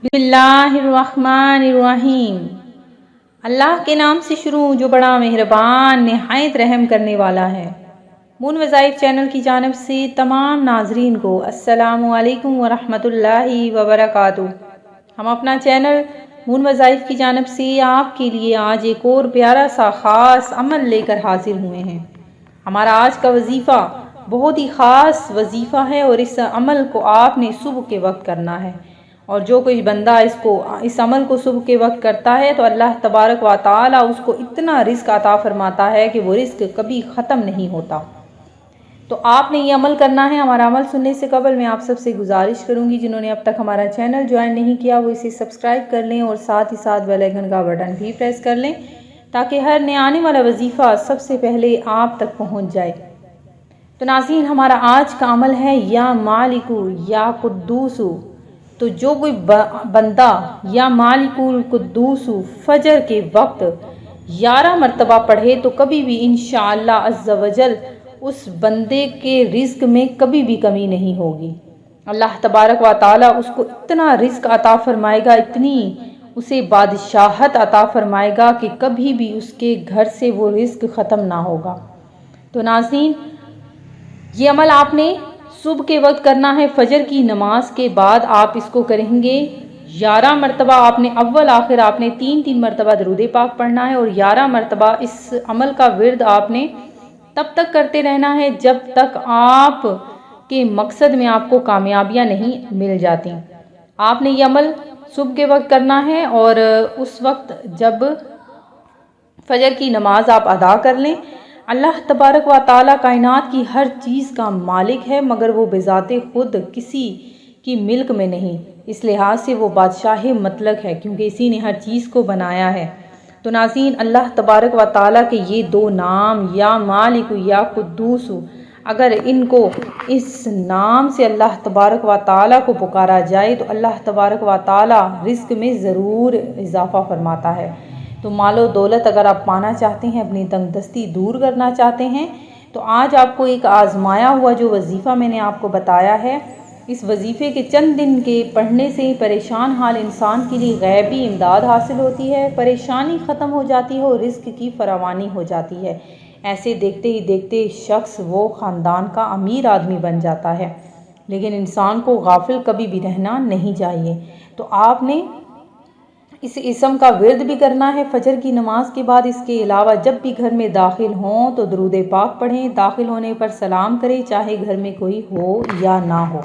बिस्मिल्लाहिर्रहमानिर्रहीम। अल्लाह के नाम से शुरू जो बड़ा मेहरबान निहायत रहम करने वाला है। मून वज़ाइफ चैनल की जानिब से तमाम नाजरीन को अस्सलामु अलैकुम वरहमतुल्लाहि वबरकातुहू। हम अपना चैनल मून वज़ाइफ की जानिब से आपके लिए आज एक और प्यारा सा ख़ास अमल लेकर हाजिर हुए हैं। हमारा आज का वजीफ़ा बहुत ही ख़ास वजीफ़ा है और इस अमल को आपने सुबह के वक्त करना है। और जो कोई बंदा इस अमल को सुबह के वक्त करता है तो अल्लाह तबारक व तआला उसको इतना रिस्क अता फरमाता है कि वो रिस्क कभी ख़त्म नहीं होता। तो आपने ये अमल करना है। हमारा अमल सुनने से कबल मैं आप सबसे गुजारिश करूँगी, जिन्होंने अब तक हमारा चैनल ज्वाइन नहीं किया वो इसे सब्सक्राइब कर लें और साथ ही साथ बेल आइकन का बटन भी प्रेस कर लें ताकि हर नया आने वाला वजीफ़ा सबसे पहले आप तक पहुँच जाए। तो नाज़रीन, हमारा आज का अमल है या मालिकु या कुद्दूसु। तो जो कोई बंदा या मालिकुल कुद्दूसु फजर के वक्त 11 मरतबा पढ़े तो कभी भी इंशाअल्लाह अज़्ज़ा वजल उस बंदे के रिज़्क में कभी भी कमी नहीं होगी। अल्लाह तबारक व तआला उसको इतना रिज़्क अता फरमाएगा, इतनी उसे बादशाहत अता फरमाएगा कि कभी भी उसके घर से वो रिज़्क ख़त्म ना होगा। तो नाज़रीन, ये अमल आपने सुबह के वक्त करना है। फजर की नमाज के बाद आप इसको करेंगे 11 मरतबा। आपने अव्वल आखिर आपने 3-3 मरतबा दरूद पाक पढ़ना है और 11 मरतबा इस अमल का विर्द आपने तब तक करते रहना है जब तक आप के मकसद में आपको कामयाबियां नहीं मिल जाती। आपने ये अमल सुबह के वक्त करना है और उस वक्त जब फजर की नमाज आप अदा कर लें। अल्लाह तबारक व तआला कायनात की हर चीज़ का मालिक है, मगर वो बेज़ाते खुद किसी की मिल्क में नहीं। इस लिहाज से वो बादशाह मतलब है क्योंकि इसी ने हर चीज़ को बनाया है। तो नाज़रीन, अल्लाह तबारक व तआला के ये दो नाम या मालिक या कुद्दूस, अगर इनको इस नाम से अल्लाह तबारक व तआला को पुकारा जाए तो अल्लाह तबारक व तआला रिज़्क में ज़रूर इजाफ़ा फरमाता है। तो मालो दौलत अगर आप पाना चाहते हैं, अपनी तंगदस्ती दूर करना चाहते हैं, तो आज आपको एक आजमाया हुआ जो वजीफ़ा मैंने आपको बताया है, इस वजीफ़े के चंद दिन के पढ़ने से परेशान हाल इंसान के लिए गैबी इमदाद हासिल होती है, परेशानी ख़त्म हो जाती है और रिज़्क की फरावानी हो जाती है। ऐसे देखते ही देखते शख्स वो ख़ानदान का अमीर आदमी बन जाता है। लेकिन इंसान को गाफिल कभी भी रहना नहीं चाहिए। तो आपने इस इसम का विर्द भी करना है फजर की नमाज के बाद। इसके अलावा जब भी घर में दाखिल हों तो दरूद पाक पढ़ें, दाखिल होने पर सलाम करें, चाहे घर में कोई हो या ना हो।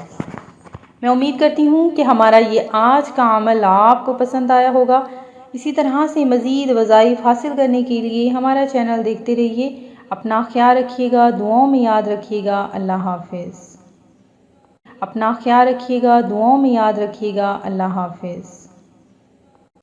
मैं उम्मीद करती हूँ कि हमारा ये आज का अमल आपको पसंद आया होगा। इसी तरह से मज़ीद वज़ाइफ हासिल करने के लिए हमारा चैनल देखते रहिए। अपना ख्याल रखिएगा, दुआओं में याद रखिएगा। अल्लाह हाफिज़। अपना ख्याल रखिएगा, दुआओं में याद रखिएगा। अल्लाह हाफिज़।